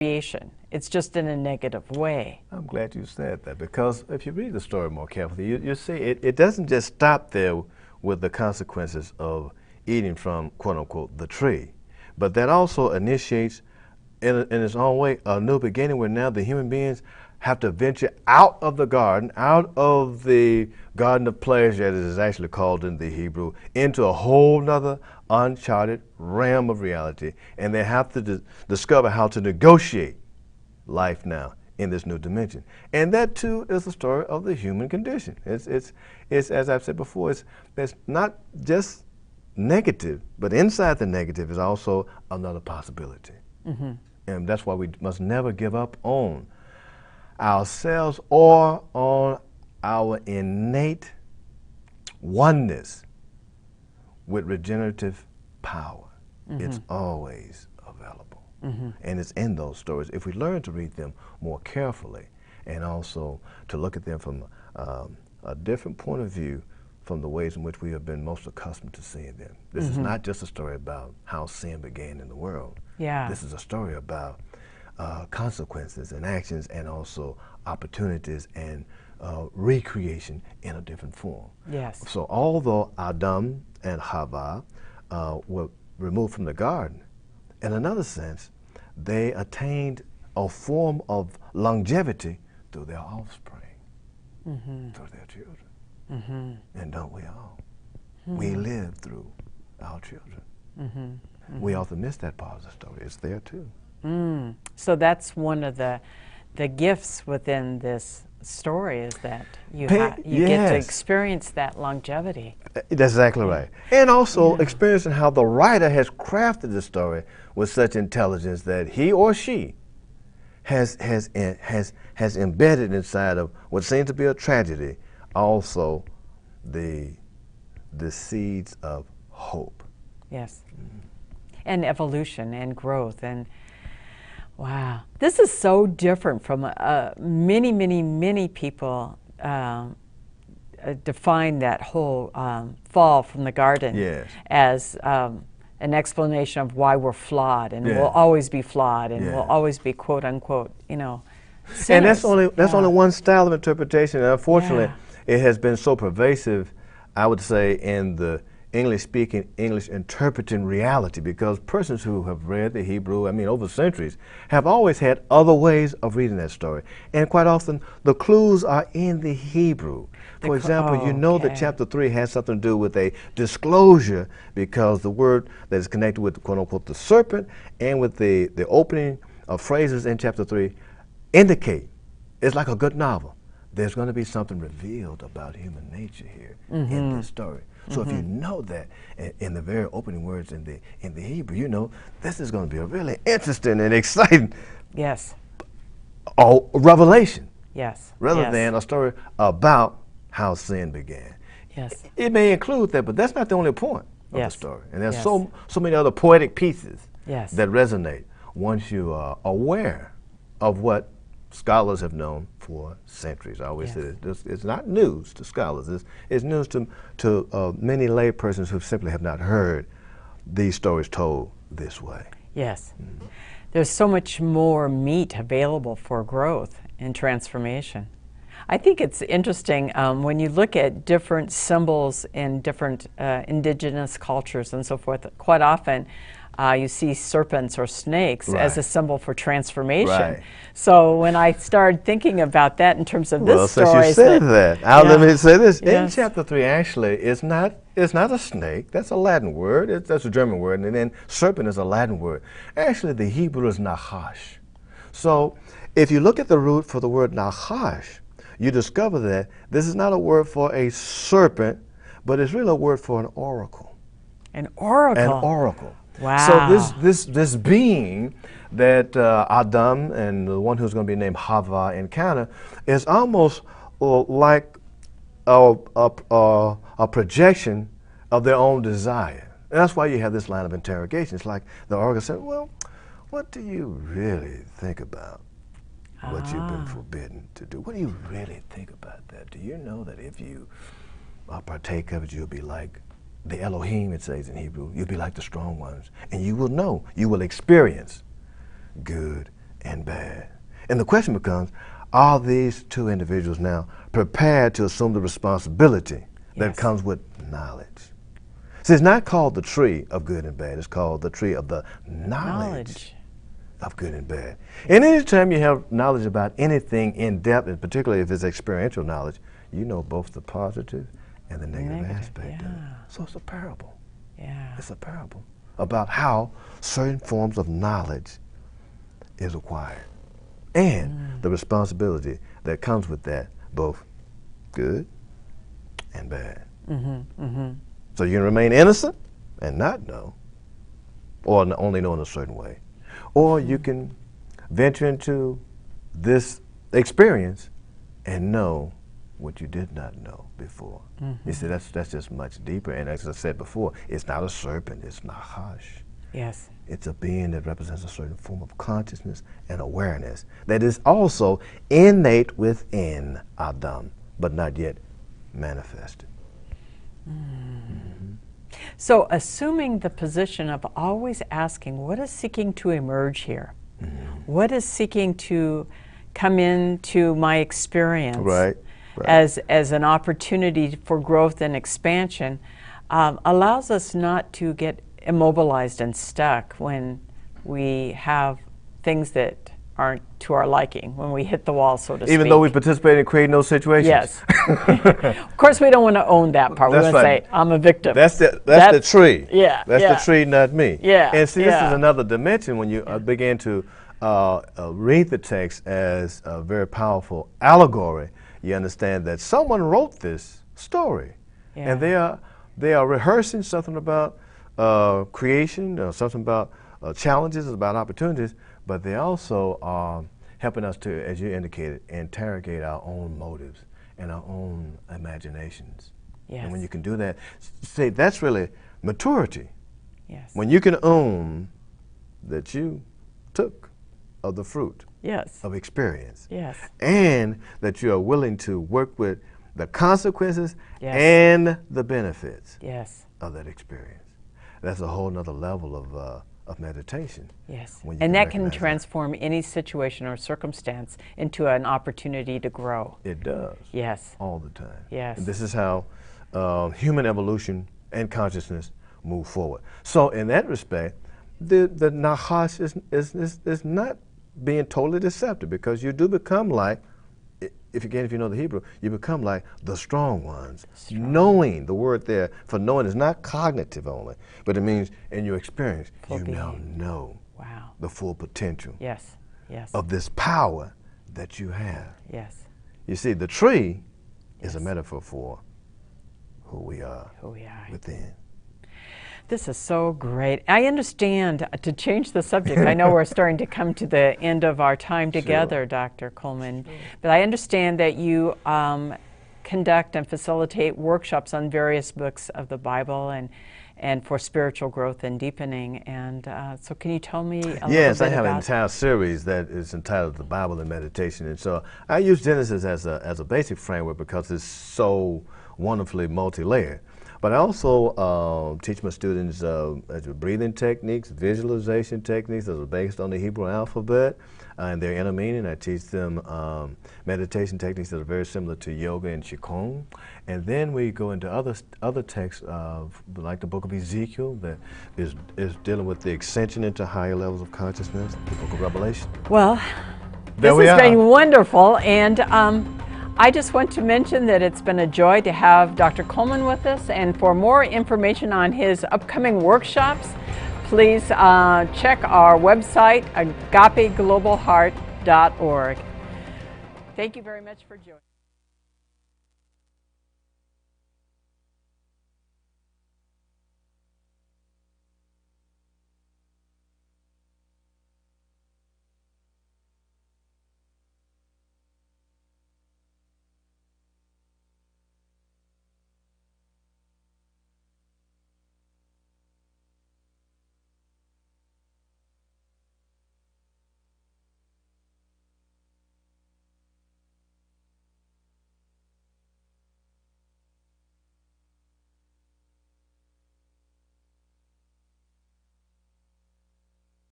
creation. It's just in a negative way. I'm glad you said that, because if you read the story more carefully, you see it doesn't just stop there with the consequences of eating from, quote unquote, the tree, but that also initiates, in its own way, a new beginning where now the human beings have to venture out of the garden, out of the garden of pleasure, as it is actually called in the Hebrew, into a whole nother uncharted realm of reality. And they have to discover how to negotiate life now in this new dimension. And that too is the story of the human condition. It's as I've said before, it's not just negative, but inside the negative is also another possibility. Mm-hmm. And that's why we must never give up on ourselves or on our innate oneness with regenerative power. Mm-hmm. It's always available. Mm-hmm. And it's in those stories. If we learn to read them more carefully and also to look at them from a different point of view from the ways in which we have been most accustomed to seeing them. This mm-hmm. is not just a story about how sin began in the world. Yeah. This is a story about consequences and actions and also opportunities and recreation in a different form. Yes. So although Adam and Hava were removed from the garden, in another sense, they attained a form of longevity through their offspring, mm-hmm. through their children. Mm-hmm. And don't we all? Mm-hmm. We live through our children. Mm-hmm. Mm-hmm. We often miss that part of the story. It's there too. Mm. So that's one of the gifts within this story, is that you yes. get to experience that longevity. That's exactly right. And also experiencing how the writer has crafted the story with such intelligence that he or she has embedded inside of what seems to be a tragedy also the seeds of hope. Yes. Mm. And evolution and growth. And wow, this is so different from many people define that whole fall from the garden as an explanation of why we're flawed and we'll always be flawed and we'll always be quote unquote, sinners. And that's only one style of interpretation. And unfortunately, it has been so pervasive, I would say, in the English-speaking, English-interpreting reality, because persons who have read the Hebrew, over centuries, have always had other ways of reading that story. And quite often, the clues are in the Hebrew. For example, that chapter 3 has something to do with a disclosure, because the word that is connected with, quote-unquote, the serpent, and with the opening of phrases in chapter 3 indicate, it's like a good novel, there's going to be something revealed about human nature here in this story. So if you know that in the very opening words in the Hebrew, this is going to be a really interesting and exciting revelation. Yes. Rather than a story about how sin began. Yes. It may include that, but that's not the only point of the story. And there's so many other poetic pieces that resonate once you are aware of what scholars have known for centuries. I always say this, it's not news to scholars. It's news to many lay persons who simply have not heard these stories told this way. Yes. Mm-hmm. There's so much more meat available for growth and transformation. I think it's interesting when you look at different symbols in different indigenous cultures and so forth. Quite often, you see serpents or snakes as a symbol for transformation. Right. So when I started thinking about that in terms of this story, since you said that, let me say this. In chapter 3, actually, it's not a snake. That's a Latin word. That's a German word, and then serpent is a Latin word. Actually, the Hebrew is nachash. So if you look at the root for the word nachash, you discover that this is not a word for a serpent, but it's really a word for an oracle. An oracle. An oracle. Wow. So this being that Adam and the one who's going to be named Hava encounter is almost like a projection of their own desire. And that's why you have this line of interrogation. It's like the oracle said, well, what do you really think about what you've been forbidden to do? What do you really think about that? Do you know that if you partake of it, you'll be like the Elohim, it says in Hebrew, you'll be like the strong ones. And you will know, you will experience good and bad. And the question becomes, are these two individuals now prepared to assume the responsibility that Yes. comes with knowledge? See, it's not called the tree of good and bad. It's called the tree of the knowledge of good and bad. And anytime you have knowledge about anything in depth, and particularly if it's experiential knowledge, you know both the positive and the negative aspect of it. So it's a parable. Yeah. It's a parable about how certain forms of knowledge is acquired and the responsibility that comes with that, both good and bad. So you can remain innocent and not know, or only know in a certain way. Or you can venture into this experience and know what you did not know before. You see, that's just much deeper. And as I said before, it's not a serpent, it's nahash. Yes. It's a being that represents a certain form of consciousness and awareness that is also innate within Adam, but not yet manifested. So assuming the position of always asking, what is seeking to emerge here? What is seeking to come into my experience Right. as an opportunity for growth and expansion, allows us not to get immobilized and stuck when we have things that aren't to our liking, when we hit the wall, so to speak. Even though we participate in creating those situations? Yes. Of course, we don't want to own that part. That's We want right. to say, I'm a victim. That's the tree. Yeah, That's yeah. the tree, not me. Yeah, And see, this is yeah. another dimension when you begin to read the text as a very powerful allegory. You understand that someone wrote this story, Yeah. and they are rehearsing something about creation, something about challenges, about opportunities, but they also are helping us to, as you indicated, interrogate our own motives and our own imaginations. Yes. And when you can do that, say that's really maturity. Yes. When you can own that you took of the fruit Yes. of experience, Yes. and that you are willing to work with the consequences Yes. and the benefits Yes. of that experience. That's a whole nother level of meditation. Yes. when you And that can recognize transform any situation or circumstance into an opportunity to grow. It does. Yes. All the time. Yes. And this is how human evolution and consciousness move forward. So in that respect, the nahash is not being totally deceptive, because you do become like, if you know the Hebrew, you become like the strong ones. Knowing, the word there for knowing is not cognitive only, but it means in your experience, Full you now being. know Wow. the full potential Yes. Yes. of this power that you have. Yes. You see, the tree is a Yes. metaphor for who we are Who we are. within. This is so great. I understand, to change the subject, I know we're starting to come to the end of our time together, Dr. Coleman, but I understand that you conduct and facilitate workshops on various books of the Bible and for spiritual growth and deepening. And so can you tell me a little bit Yes, I have an about entire series that is entitled The Bible and Meditation. And so I use Genesis as a basic framework because it's so wonderfully multi-layered. But I also teach my students breathing techniques, visualization techniques that are based on the Hebrew alphabet and their inner meaning. I teach them meditation techniques that are very similar to yoga and qigong. And then we go into other texts, like the book of Ezekiel, that is dealing with the ascension into higher levels of consciousness, the book of Revelation. Well, There this we has are. been wonderful, and I just want to mention that it's been a joy to have Dr. Coleman with us, and for more information on his upcoming workshops, please check our website, agapeglobalheart.org. Thank you very much for joining.